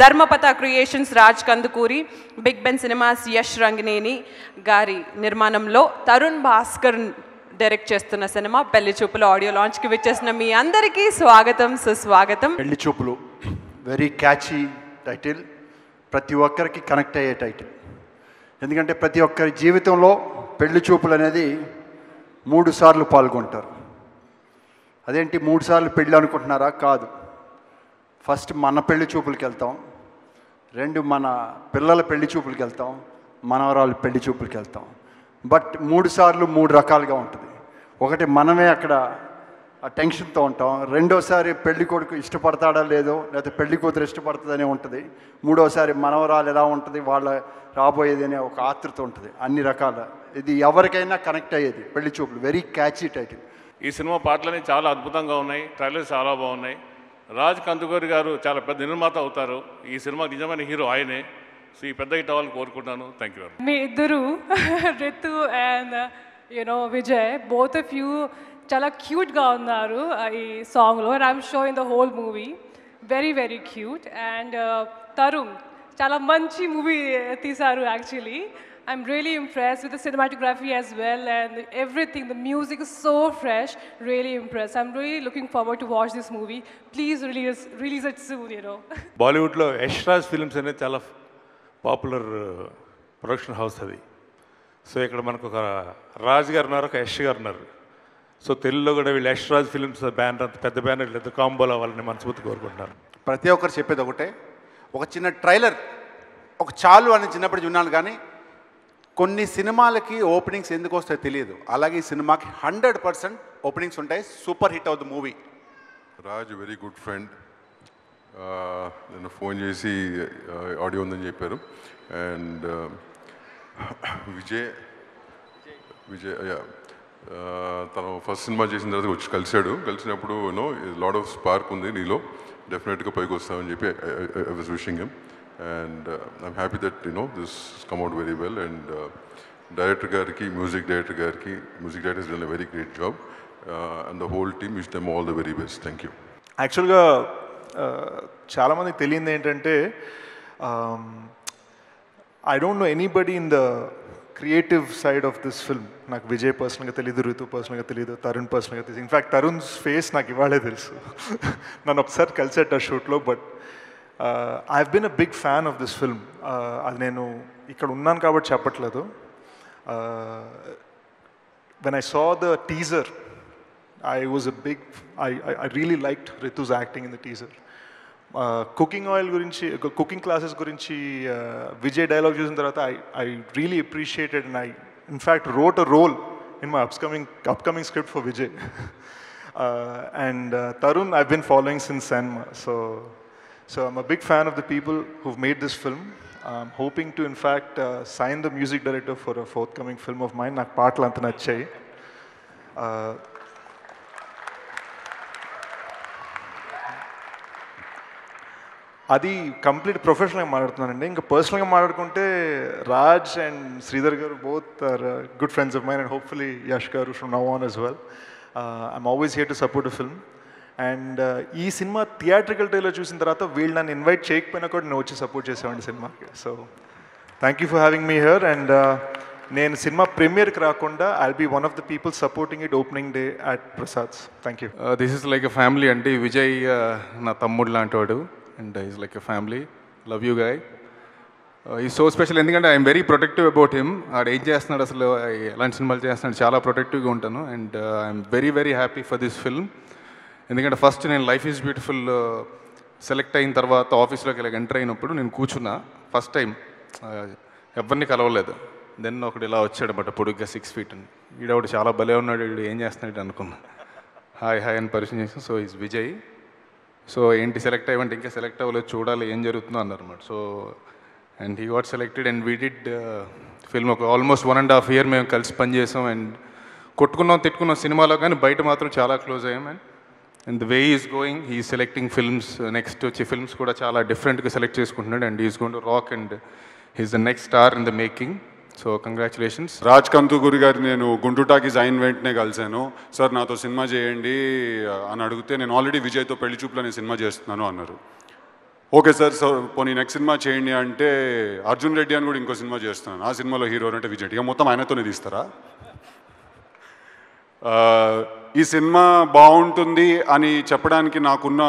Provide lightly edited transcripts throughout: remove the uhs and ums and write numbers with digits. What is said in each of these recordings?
ధర్మపత creations Raj Kandukuri, Big Ben Cinemas Yash Ranganeni గారి నిర్మాణంలో Tarun Bhaskar direct చేస్తున్న సినిమా పెళ్లి చూపులు ఆడియో లాంచ్కి విచ్చేసిన మీ అందరికీ స్వాగతం, సుస్వాగతం. పెళ్లి చూపులు వెరీ క్యాచీ టైటిల్, ప్రతి ఒక్కరికి కనెక్ట్ అయ్యే టైటిల్. ఎందుకంటే ప్రతి ఒక్కరి జీవితంలో పెళ్లి చూపులు అనేది 3 సార్లు పాల్గొంటారు. అదేంటి 3 సార్లు పెళ్ళి అనుకుంటున్నారా? కాదు. ఫస్ట్ మన పెళ్లి చూపులకి వెళ్తాం, 2 మన పిల్లల పెళ్లి చూపులకి వెళ్తాం, మనవరాలు పెళ్లి చూపులకి వెళ్తాం. బట్ 3 సార్లు 3 రకాలుగా ఉంటుంది. ఒకటి మనమే అక్కడ ఆ టెన్షన్తో ఉంటాం, రెండోసారి పెళ్లి కొడుకు ఇష్టపడతాడా లేదో, లేకపోతే పెళ్లి కూతురు ఇష్టపడుతుందనే ఉంటుంది, మూడోసారి మనవరాలు ఎలా ఉంటుంది, వాళ్ళ రాబోయేది అనే ఒక ఆతృత ఉంటుంది. అన్ని రకాల ఇది ఎవరికైనా కనెక్ట్ అయ్యేది పెళ్లి చూపులు. Very catchy title. ఈ సినిమా పాటలన్నీ చాలా అద్భుతంగా ఉన్నాయి, ట్రైలర్స్ చాలా బాగున్నాయి. రాజ్ కందుకూరి గారు చాలా పెద్ద నిర్మాత అవుతారు. ఈ సినిమా నిజమైన హీరో ఆయనే. సో ఈ పెద్ద హిట్ అవ్వాలని కోరుకుంటున్నాను. Thank you. మీ ఇద్దరు Ritu and Vijay, both of you చాలా క్యూట్గా ఉన్నారు ఈ సాంగ్లో. And I'm showing the whole movie very very cute. And Tarun చాలా మంచి మూవీ తీశారు actually. I'm really impressed with the cinematography as well and everything. The music is so fresh, really impressed. I'm really looking forward to watch this movie. Please release it soon, బాలీవుడ్లో Yash Raj films అనేది చాలా popular production house అది. So ఇక్కడ మనకు ఒక రాజ్ గారు ఉన్నారు, ఒక యష్ గారు ఉన్నారు. సో తెలుగులో కూడా వీళ్ళు యష్ రాజ్ ఫిల్మ్స్ బ్యానర్, అంత పెద్ద బ్యానర్ లేదా కాంబోలో వాళ్ళని మనస్ఫూర్తి కోరుకుంటున్నారు. ప్రతి ఒక్కరు చెప్పేది ఒకటే, ఒక చిన్న ట్రైలర్ ఒక చాలు అని చిన్నప్పుడు విన్నాను, కానీ కొన్ని సినిమాలకి ఓపెనింగ్స్ ఎందుకు వస్తాయో తెలియదు. అలాగే ఈ సినిమాకి 100% ఓపెనింగ్స్ ఉంటాయి. సూపర్ హిట్ అవుతుంది movie. Raj very good friend. నేను ఫోన్ చేసి ఆడియో ఉందని చెప్పారు. అండ్ విజయ్ తను ఫస్ట్ సినిమా చేసిన తర్వాత వచ్చి కలిసినప్పుడు లాట్ ఆఫ్ స్పార్క్ ఉంది నీలో, డెఫినెట్గా పైకి వస్తామని చెప్పి I was wishing him. And I'm happy that this has come out very well. And director gariki, music director has done a very great job. And the whole team, wish them all the very best. Thank you. యాక్చువల్గా చాలామందికి తెలియంది ఏంటంటే, I don't know anybody in the creative side of this film. నాకు విజయ్ పర్సనల్గా తెలియదు, రితు పర్సనల్గా తెలియదు, తరుణ్ పర్సనల్గా తెలియదు. ఇన్ఫ్యాక్ట్ తరుణ్స్ ఫేస్ నాకు ఇవాళే తెలుసు. నన్ను ఒకసారి కలిసేట ఆ షూట్లో. But I've been a big fan of this film. అది నేను ఇక్కడ ఉన్నాను కాబట్టి చెప్పట్లేదు. When I saw the teaser, I really liked Ritu's acting in the teaser. Cooking oil గురించి, కుకింగ్ క్లాసెస్ గురించి విజయ్ డైలాగ్ చూసిన తర్వాత I really appreciated, and I in fact wrote a role in my upcoming script for Vijay. And Tarun I've been following since Cinema. So I'm a big fan of the people who've made this film. I'm hoping to, in fact, sign the music director for a forthcoming film of mine. నాకు పాటలు అంత నచ్చాయి. అది complete ప్రొఫెషనల్గా మాట్లాడుతున్నానండి. ఇంకా పర్సనల్గా మాట్లాడుకుంటే Raj and Sridhar garu both are good friends of mine, and hopefully Yash garu from now on as well. I'm always here to support the film. And ఈ సినిమా థియేట్రికల్ ట్రైలర్ చూసిన తర్వాత వీళ్ళు నన్ను ఇన్వైట్ చేయకపోయినా కూడా నేను వచ్చి సపోర్ట్ చేసేవాడిని సినిమాకి. So thank you for having me here. And నేను సినిమా ప్రీమియర్కి రాకుండా I'll be one of the people supporting it opening day at Prasads. Thank you. This is like a family అండి. విజయ్ నా తమ్ముడు లాంటి వాడు, and is like a family. Love you guy. ఈ సో స్పెషల్ ఎందుకంటే I'm very protective about him. ఆడు ఏం చేస్తున్నాడు, అసలు ఎలాంటి సినిమాలు చేస్తున్నాడు, చాలా ప్రొటెక్టివ్గా ఉంటాను. And I'm very very happy for this film. ఎందుకంటే ఫస్ట్ నేను లైఫ్ ఈజ్ బ్యూటిఫుల్ సెలెక్ట్ అయిన తర్వాత ఆఫీస్లోకి ఇలా ఎంటర్ అయినప్పుడు నేను కూర్చున్నా ఫస్ట్ టైం, ఎవరిని కలవలేదు. దెన్ ఒకటి ఇలా వచ్చాడు బట్ పొడుగ్గా 6 feet అని. వీడొకటి చాలా భలే ఉన్నాడు, వీడు ఏం చేస్తున్నాడు అనుకున్నా. హాయ్ అని పరిచయం చేసాను. So is Vijay. సో ఏంటి సెలెక్ట్ అయ్యంటే ఇంకా సెలెక్ట్ అవ్వలేదు, చూడాలి ఏం జరుగుతుందో అన్నారన్నమాట. So and he got selected and we did film. ఒక ఆల్మోస్ట్ 1.5 year మేము కలిసి పనిచేసాం. అండ్ కొట్టుకున్నాం తిట్టుకున్నాం సినిమాలో, కానీ బయట మాత్రం చాలా క్లోజ్ అయ్యాం. And the way is going, he selecting films. Next వచ్చే ఫిల్మ్స్ కూడా చాలా డిఫరెంట్గా సెలెక్ట్ చేసుకుంటున్నాడు. And is going to rock and he's the next star in the making. So congratulations. Raj Kandukuri గారు నేను గుంటూరు టాకీస్ అయిన వెంటనే కలిశాను. సార్ నాతో సినిమా చేయండి అని అడిగితే, నేను ఆల్రెడీ విజయ్తో పెళ్లి చూపులో నేను సినిమా చేస్తున్నాను అన్నారు. ఓకే సార్, సో పోనీ నెక్స్ట్ సినిమా చేయండి అంటే అర్జున్ రెడ్డి అని కూడా ఇంకో సినిమా చేస్తున్నాను. ఆ సినిమాలో హీరో అంటే విజయ్. ఇక మొత్తం ఆయనతోనే తీస్తారా? ఈ సినిమా బాగుంటుంది అని చెప్పడానికి నాకున్న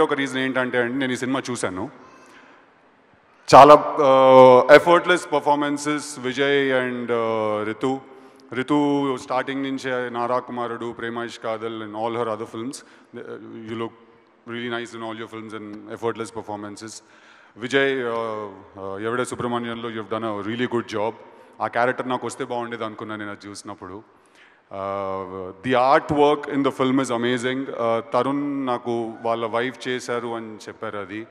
ఒక రీజన్ ఏంటంటే అండి, నేను ఈ సినిమా చూశాను. చాలా effortless performances Vijay and Ritu starting నుంచే నారా కుమారుడు, Prema Ishq Kaadhal and all her other films. You look really nice in all your films and effortless performances. Vijay, Evada Subramanianlo, you've done a really good job. Aa character naaku oste baagundedi anukunna nenu adi chusinapudu. The artwork in the film is amazing. Tarun naaku vaalla wife chesaru ani chepparu adi.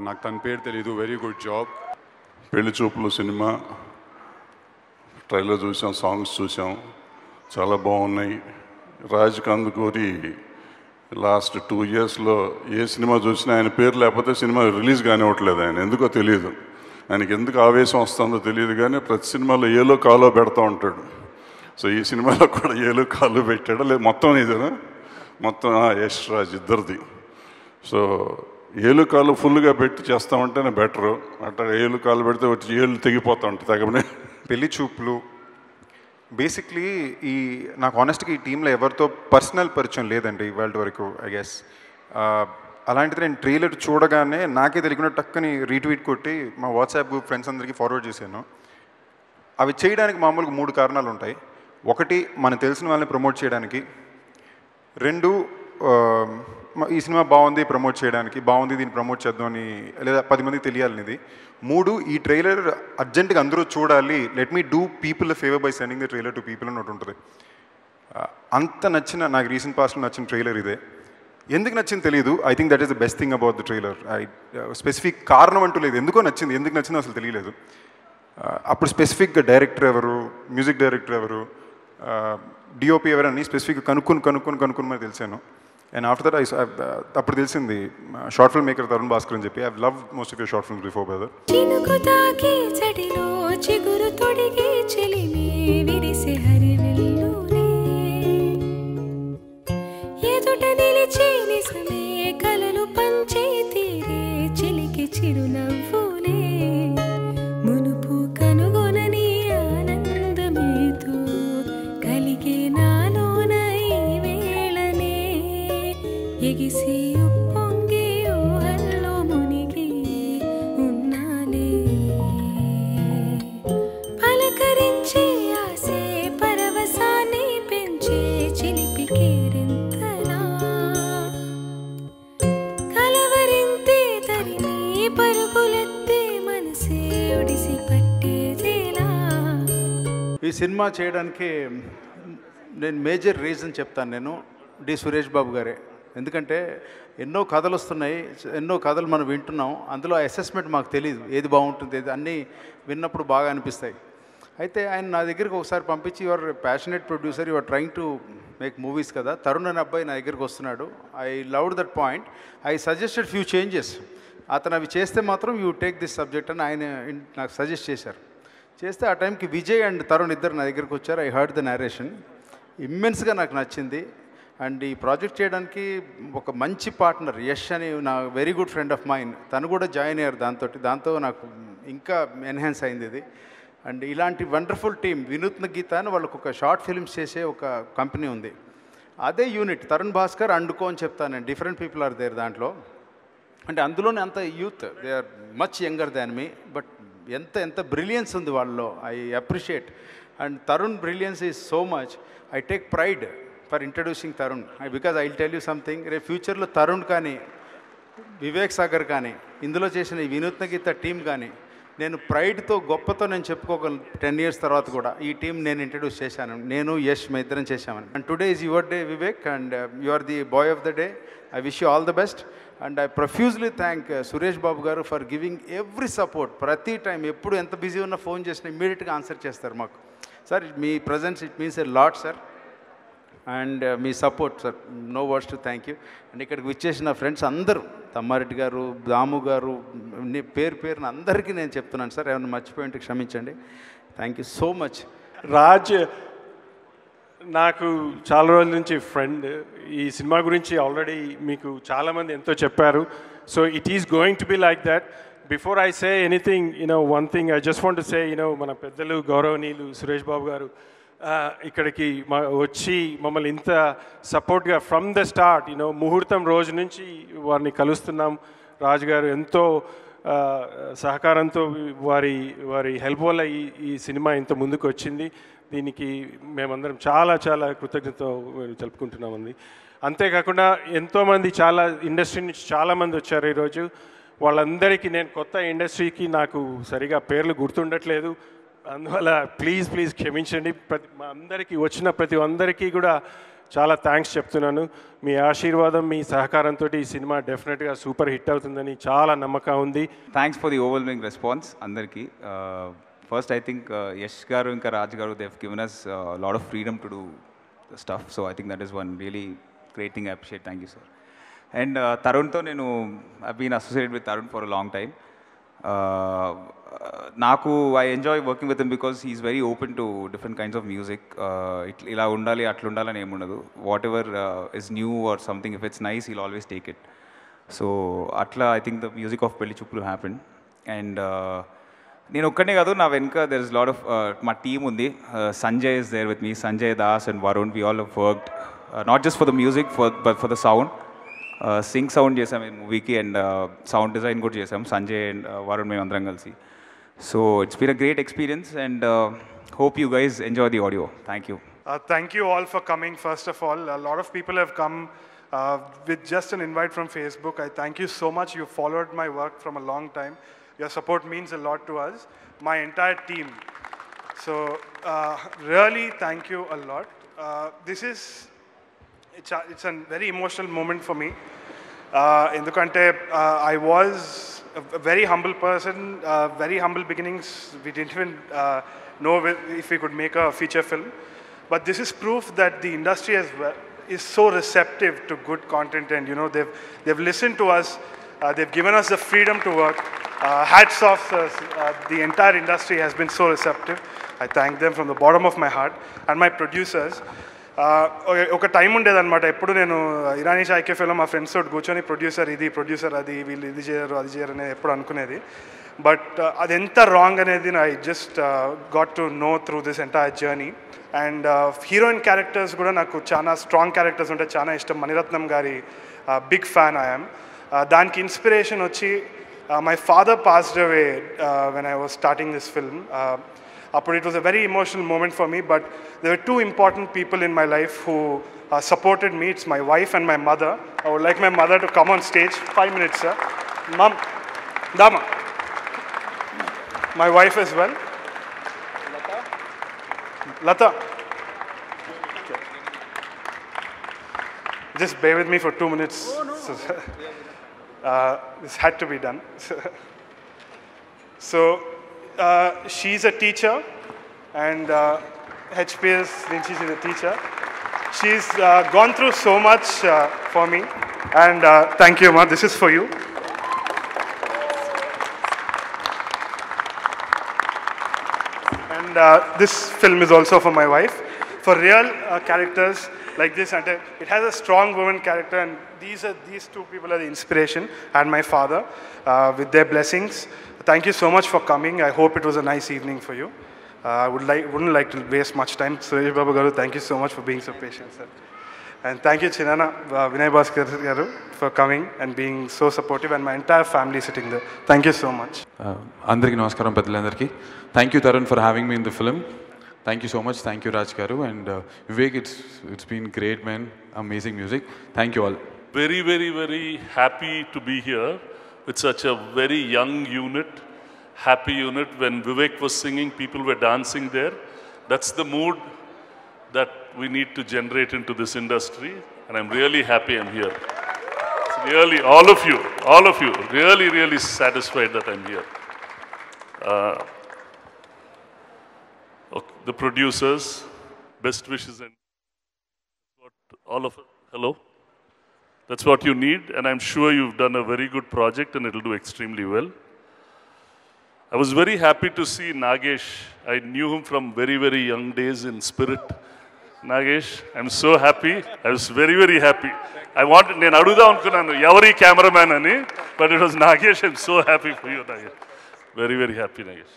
Naaku tan peru teliyadu. Very good job. పెళ్లి చూపులు cinema trailer చూసాం, songs చూసాం, చాలా బాగున్నాయి. Raj Kandukuri last 2 yearsలో ఏ cinema చూసినా ఆయన పేరు లేకపోతే సినిమా రిలీజ్ కానివ్వట్లేదు. ఆయన ఎందుకో తెలియదు, ఆయనకి ఎందుకు ఆవేశం వస్తుందో తెలియదు, కానీ ప్రతి సినిమాలో ఏలో కాలో పెడతా ఉంటాడు. సో ఈ సినిమాలో కూడా ఏలో కాలు పెట్టాడు. లేదు మొత్తం ఇదేనా, మొత్తం యష్ రాజ్ ఇద్దరిది. సో ఏలు కాలు ఫుల్గా పెట్టి చేస్తామంటేనే బెటరు. అట్లా ఏలు కాలు పెడితే వచ్చి ఏళ్ళు తెగిపోతా ఉంటాయి తగ్గనే. పెళ్లి చూపులు బేసిక్లీ నాకు ఆనెస్ట్గా ఈ టీంలో ఎవరితో పర్సనల్ పరిచయం లేదండి ఇవాళ వరకు. ఐ గెస్ అలాంటిది నేను ట్రైలర్ చూడగానే నాకే తెలియకుండా టక్కని రీట్వీట్ కొట్టి మా వాట్సాప్ గ్రూప్ ఫ్రెండ్స్ అందరికీ ఫార్వర్డ్ చేశాను. అవి చేయడానికి మామూలుగా 3 కారణాలు ఉంటాయి. 1, మనకు తెలిసిన వాళ్ళని ప్రమోట్ చేయడానికి. 2, ఈ సినిమా బాగుంది ప్రమోట్ చేయడానికి, బాగుంది దీన్ని ప్రమోట్ చేద్దామని, లేదా 10 మందికి తెలియాలనేది. 3, ఈ ట్రైలర్ అర్జెంటుగా అందరూ చూడాలి, let me do people favour by sending the trailer to people అని ఒకటి ఉంటుంది. అంత నచ్చిన, నాకు రీసెంట్ పాస్ట్లో నచ్చిన ట్రైలర్ ఇదే. ఎందుకు నచ్చింది తెలియదు. I think that is the best thing about the trailer. Specific కారణం అంటూ లేదు, ఎందుకు నచ్చిందో అసలు తెలియలేదు. అప్పుడు స్పెసిఫిక్గా డైరెక్టర్ ఎవరు, మ్యూజిక్ డైరెక్టర్ ఎవరు, డిఓపి ఎవరని స్పెసిఫిక్గా కనుక్కుని మరి తెలిసాను. అండ్ ఆఫ్టర్ దట్ అప్పుడు తెలిసింది short film maker Tarun Bhaskar అని చెప్పి. I love most of your short films before brother. ఈ సినిమా చేయడానికి నేను మేజర్ రీజన్ చెప్తాను. నేను డి సురేష్ బాబు గారే. ఎందుకంటే ఎన్నో కథలు వస్తున్నాయి, ఎన్నో కథలు మనం వింటున్నాం, అందులో అసెస్మెంట్ మాకు తెలియదు ఏది బాగుంటుంది, ఏది అన్నీ విన్నప్పుడు బాగా అనిపిస్తాయి. అయితే ఆయన నా దగ్గరికి ఒకసారి పంపించి, your passionate producer, your trying to make movies కదా, తరుణ్ అనే అబ్బాయి నా దగ్గరికి వస్తున్నాడు. I loved that point. I suggested few changes. అతను అవి చేస్తే మాత్రం యూ టేక్ దిస్ సబ్జెక్ట్ అని ఆయన నాకు సజెస్ట్ చేశారు. చేస్తే ఆ టైంకి విజయ్ అండ్ తరుణ్ ఇద్దరు నా దగ్గరికి వచ్చారు. ఐ హర్డ్ ద నరేషన్, ఇమ్మెన్స్గా నాకు నచ్చింది. అండ్ ఈ ప్రాజెక్ట్ చేయడానికి ఒక మంచి పార్ట్నర్ యష్ అని, నా very good friend of mine, తను కూడా జాయిన్ అయ్యారు దాంతో నాకు ఇంకా ఎన్హాన్స్ అయింది ఇది. అండ్ ఇలాంటి వండర్ఫుల్ టీమ్ వినూత్న గీత అని వాళ్ళకు ఒక షార్ట్ ఫిల్మ్స్ చేసే ఒక కంపెనీ ఉంది. అదే యూనిట్ తరుణ్ భాస్కర్ అండుకో అని చెప్తాను నేను. డిఫరెంట్ పీపుల్ ఆర్ దేర్ దాంట్లో. అంటే అందులోనే అంత youth, they are much younger than me, but ఎంత బ్రిలియన్స్ ఉంది వాళ్ళలో. I appreciate. And Tarun brilliance is so much. I take pride for introducing Tarun, because I tell you something. రేపు ఫ్యూచర్లో తరుణ్ కానీ, వివేక్ సాగర్ కానీ, ఇందులో చేసిన ఈ వినూత్న గీత టీం కానీ, నేను ప్రైడ్తో గొప్పతో నేను చెప్పుకోగలను 10 years తర్వాత కూడా. ఈ టీం నేను ఇంట్రడ్యూస్ చేశాను, నేను యష్ మా ఇద్దరం చేశామని. And today is your day Vivek, and you are the boy of the day. I wish you all the best. And I profusely thank Suresh Babu garu for giving every support. ప్రతి టైం ఎప్పుడు ఎంత బిజీ ఉన్నా ఫోన్ చేసినా ఇమ్మీడియట్గా ఆన్సర్ చేస్తారు మాకు. Sir మీ presence it means a lot sir. And మీ support sir, no words to thank you. And ఇక్కడికి విచ్చేసిన ఫ్రెండ్స్ అందరూ, తమ్మారెడ్డి గారు, దాము గారు, పేరున అందరికీ నేను చెప్తున్నాను సార్. ఏమైనా మర్చిపోయింటే క్షమించండి. Thank you so much. Raj నాకు చాలా రోజుల నుంచి ఫ్రెండ్. ఈ సినిమా గురించి ఆల్రెడీ మీకు చాలామంది ఎంతో చెప్పారు. So it is going to be like that. Before I say anything, one thing I just want to say, మన పెద్దలు గౌరవనీయులు సురేష్ బాబు గారు ఇక్కడికి వచ్చి మమ్మల్ని ఇంత సపోర్ట్గా ఫ్రమ్ ద స్టార్ట్ ముహూర్తం రోజు నుంచి వారిని కలుస్తున్నాం. రాజు గారు ఎంతో సహకారంతో వారి హెల్ప్ వల్ల ఈ సినిమా ఇంత ముందుకు వచ్చింది. దీనికి మేమందరం చాలా చాలా కృతజ్ఞత తెలుపుకుంటున్నామండి. అంతేకాకుండా ఎంతోమంది చాలా ఇండస్ట్రీ నుంచి చాలామంది వచ్చారు ఈరోజు. వాళ్ళందరికీ నేను కొత్త ఇండస్ట్రీకి నాకు సరిగా పేర్లు గుర్తుండట్లేదు, అందువల్ల ప్లీజ్ క్షమించండి. మా అందరికీ వచ్చిన ప్రతి అందరికీ కూడా చాలా థ్యాంక్స్ చెప్తున్నాను. మీ ఆశీర్వాదం మీ సహకారంతో ఈ సినిమా డెఫినెట్గా సూపర్ హిట్ అవుతుందని చాలా నమ్మకం ఉంది. Thanks for the overwhelming response అందరికీ. First I think Yash garu ఇంకా Raj garu they have given us lot of freedom to do stuff. So I think that is one really great thing. I appreciate. Thank you sir. And తరుణ్తో నేను I been associated with Tarun for a long time. నాకు I enjoy working with him because he's very open to different kinds of music. ఇలా ఉండాలి అట్లా ఉండాలని ఏముండదు. Whatever is new or something, if it's nice he'll always take it. So అట్లా I think the music of Pelli Choopulu happen. And నేను ఒక్కనే కాదు, నా వెనుక దెర్ ఇస్ లాట్ ఆఫ్ మా టీమ్ ఉంది. Sanjay is there with me, Sanjay Das and Varun. We all have worked not just for the music but for the sound. Sync sound చేసాం ఈ మూవీకి అండ్ సౌండ్ డిజైన్ కూడా చేసాం సంజయ్ అండ్ వరుణ్ మేమందరం కలిసి. So it's been a great experience and hope you guys enjoy the audio. Thank you. Thank you all for coming. First of all, a lot of people have come with just an invite from Facebook. I thank you so much. You followed my work from a long time. Your support means a lot to us, my entire team. So really thank you a lot. It's a very emotional moment for me. Endukante I was a very humble person, very humble beginnings. We didn't even know if we could make a feature film. But this is proof that the industry is so receptive to good content, and they've listened to us. They've given us the freedom to work. Hats off, the entire industry has been so receptive. I thank them from the bottom of my heart, and my producers. ఒక time ఉండేదన్నమాట. ఎప్పుడు నేను Irani షాయికే film మా friends తోటి కూర్చొని producer అది వీళ్ళు ఇది చేయరు అది చేయరు అనేది ఎప్పుడు అనుకునేది. బట్ అది ఎంత రాంగ్ అనేది I just got to know through this entire journey. And heroine characters కూడా నాకు చాలా స్ట్రాంగ్ క్యారెక్టర్స్ ఉంటే చాలా ఇష్టం. మణిరత్నం గారి బిగ్ ఫ్యాన్ ఐఎమ్. దానికి ఇన్స్పిరేషన్ వచ్చి my father passed away when I was starting this film. It was a very emotional moment for me, but there were two important people in my life who supported me. It's my wife and my mother. I would like my mother to come on stage. 5 minutes, sir. Mom, Dama. My wife as well. Lata. Okay. Just bear with me for 2 minutes. This had to be done. So, she's a teacher, and HPS, she's a teacher. She's gone through so much for me, and thank you, Ma. This is for you. And this film is also for my wife. For real characters like this, and it has a strong woman character, and these two people are the inspiration, and my father, with their blessings. Thank you so much for coming. I hope it was a nice evening for you. I wouldn't like to waste much time. Suresh Babu Garu, thank you so much for being so patient, sir. And thank you, Chinana, Vinay Bhaskar Garu, for coming and being so supportive, and my entire family sitting there. Thank you so much. Andariki namaskaram peddalandariki. Thank you, Tarun, for having me in the film. Thank you so much. Thank you, Raj Garu. And Vivek, it's been great, man. Amazing music. Thank you all. Very, very, very happy to be here with such a very young unit, happy unit. When Vivek was singing, people were dancing there. That's the mood that we need to generate into this industry, and I'm really happy I'm here. It's really, all of you, really, really satisfied that I'm here. Okay, the producers, best wishes, and all of hello. That's what you need, and I'm sure you've done a very good project and it'll do extremely well. I was very happy to see Nagesh. I knew him from very, very young days in Spirit. Nagesh, I'm so happy. I was very, very happy. నేను అడుగుదాం అనుకున్నాను ఎవరి cameraman అని, but it was Nagesh. I'm so happy for you, Nagesh. Very, very happy, Nagesh.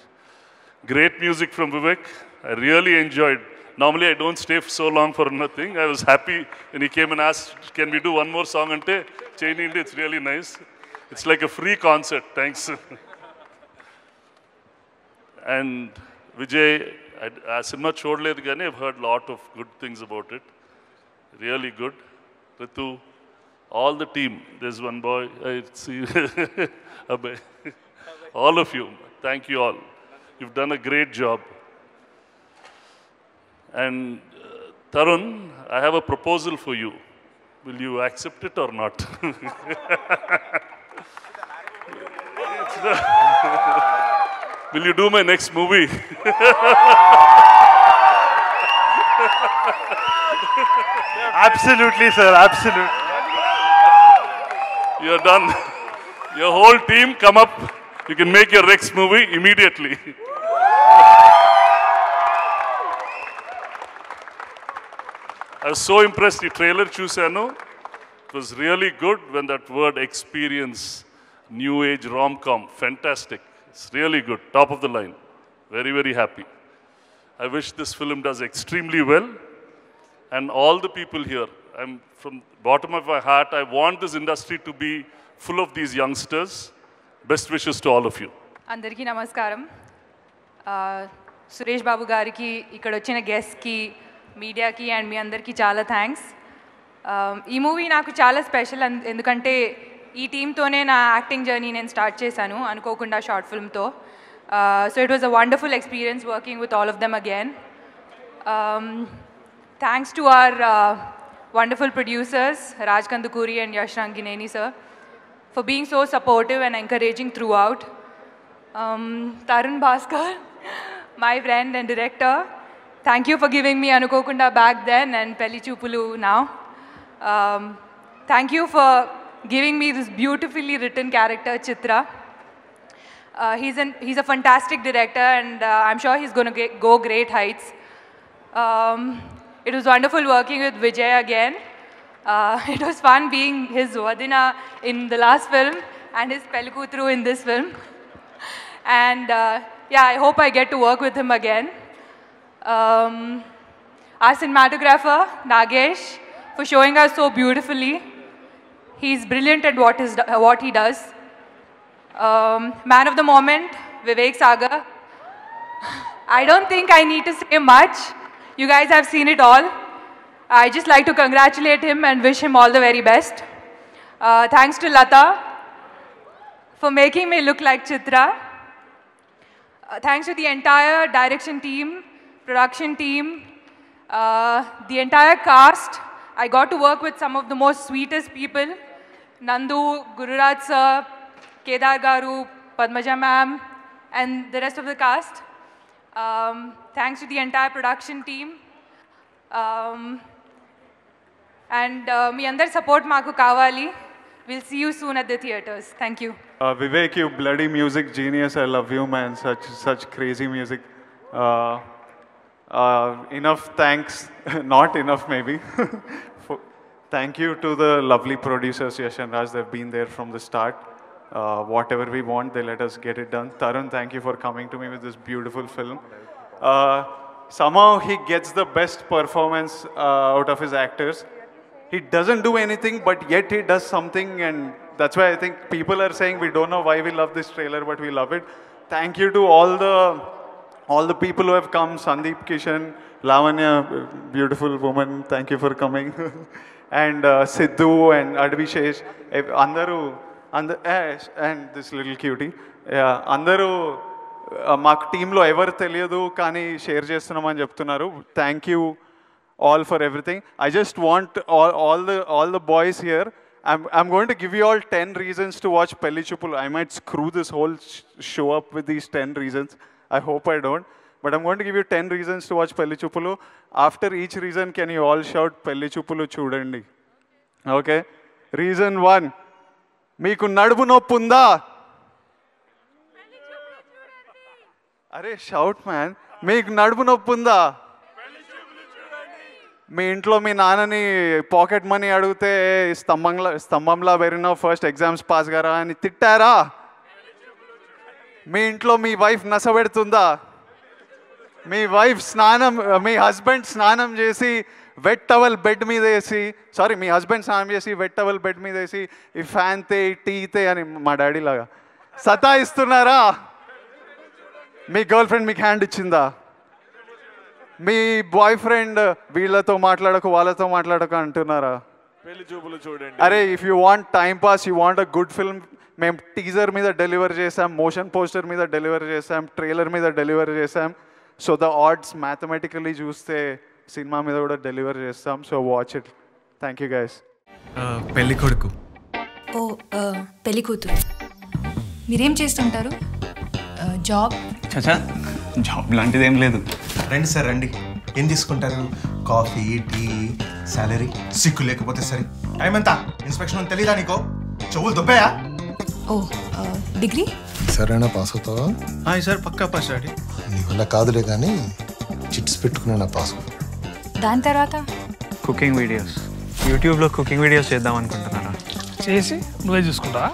Great music from Vivek. I really enjoyed. Normally I don't stay so long for nothing. I was happy when he came and asked, can we do one more song? Ante Chainindi, it's really nice. It's like a free concert. Thanks. And Vijay, ఆ cinema చూడలేదు కానీ I've heard lot of good things about it. Really good. Ritu, all the team. There's one boy, I see Abhay. All of you, thank you all. You've done a great job. And Tarun, I have a proposal for you. Will you accept it or not? Will you do my next movie? Absolutely, sir. Absolutely. You're done. Your whole team come up. You can make your next movie immediately. I was so impressed. The trailer chusano. It was really good when that word experience, new age rom-com, fantastic. It's really good, top of the line. Very, very happy. I wish this film does extremely well. And all the people here, I'm from the bottom of my heart, I want this industry to be full of these youngsters. Best wishes to all of you. Andariki namaskaram. Suresh Babu gariki, ikkada vachina guests ki, media ki and మీ అందరికి చాలా thanks. ఈ movie నాకు చాలా special ఎందుకంటే ఈ టీమ్తోనే నా acting journey నేను start చేశాను అనుకోకుండా షార్ట్ ఫిల్మ్తో. So it was a wonderful experience working with all of them again. Thanks to our wonderful producers Raj Kandukuri and Yash Rangineni sir for being so supportive and encouraging throughout. Tarun Bhaskar, my friend and director, thank you for giving me Anukokunda back then and Pelli Chupulu now. Thank you for giving me this beautifully written character, Chitra. He's a fantastic director and I'm sure he's going to go great heights. It was wonderful working with Vijay again. It was fun being his Vadina in the last film and his Pellikutru in this film. And yeah, I hope I get to work with him again. Our cinematographer, Nagesh, for showing us so beautifully. He's brilliant at what he does. Man of the moment, Vivek Sagar. I don't think I need to say much. You guys have seen it all. I just like to congratulate him and wish him all the very best. Thanks to Lata for making me look like Chitra. Thanks to the entire direction team, production team, the entire cast. I got to work with some of the most sweetest people. Nandu, Gururaj sir, Kedar Garu, Padmaja ma'am, and the rest of the cast. Thanks to the entire production team. And మీ అందరి support మాకు కావాలి. We'll see you soon at the theaters. Thank you. Vivek, you bloody music genius. I love you, man. Such crazy music. Enough thanks. Not enough, maybe. Thank you to the lovely producers, Yash and Raj. They've been there from the start. Whatever we want, they let us get it done. Tarun, thank you for coming to me with this beautiful film. Somehow he gets the best performance out of his actors. He doesn't do anything, but yet he does something, and that's why I think people are saying we don't know why we love this trailer, but we love it. Thank you to all the people who have come. Sandeep Kishan, Lavanya, beautiful woman, thank you for coming. And Sidhu and Advishesh, Andaru, and this little cutie. Yeah, Andaru, మాకు టీంలో ఎవరు తెలియదు కానీ share చేస్తున్నామని చెప్తున్నారు. Thank you all for everything. I just want all the boys here. I'm going to give you all 10 reasons to watch Pelli Chupulu. I might screw this whole show up with these 10 reasons. I hope I don't. But I'm going to give you 10 reasons to watch Pelli Chupulu. After each reason, can you all shout Pelli Chupulu Chudandi? Okay? Reason 1. Meeku nadumu noppu unda? Are shout man. Meeku nadumu noppu unda? మీ ఇంట్లో మీ నాన్నని pocket money అడిగితే స్తంభంలా పెరిగినావు first exams pass గారా అని తిట్టారా? మీ ఇంట్లో మీ wife నసబెడుతుందా? మీ husband స్నానం చేసి wet towel bed మీద వేసి మీ హస్బెండ్ స్నానం చేసి వెట్ టవల్ బెడ్ మీద వేసి ఈ ఫ్యాన్ తే టీ తే అని మా డాడీ లాగా సతాయిస్తున్నారా? మీ గర్ల్ ఫ్రెండ్ మీకు హ్యాండ్ ఇచ్చిందా? మీ బాయ్ ఫ్రెండ్ వీళ్ళతో మాట్లాడకు వాళ్ళతో మాట్లాడకు అంటున్నారా? పెళ్లి చూపులు చూడండి. అరే if you want time pass, you want a good film, మేము టీజర్ మీద డెలివర్ చేసాం, మోషన్ పోస్టర్ మీద డెలివర్ చేసాం, ట్రైలర్ మీద డెలివర్ చేసాం. సో ద ఆడ్స్ మ్యాథమెటికలీ చూస్తే సినిమా మీద కూడా డెలివర్ చేస్తాం. So watch it. Thank you guys. పెళ్లి కొడుకు. ఓ పెళ్లి కూతురు. మీరేం చేస్తుంటారు? జాబ్? చచ్చా జాబ్ లాంటిది ఏం లేదు. రండి సార్ రండి. ఏం తీసుకుంటారు? Coffee, tea, salary? సిక్కు లేకపోతే సరే. టైం ఎంత? ఇన్స్పెక్షన్ తెలీదా నీకో? చెవులు దుబ్బయా? ఓ డిగ్రీ? సరేనా పాస్ అవుతావా? సార్ పక్కా పాస్ డాడీ. నీ వల్ల కాదులే కానీ చిట్స్ పెట్టుకునే నా పాస్. దాని తర్వాత కుకింగ్ వీడియోస్. యూట్యూబ్లో కుకింగ్ వీడియోస్ చేద్దాం అనుకుంటున్నారా? చేసి నువ్వే చూసుకుంటావా?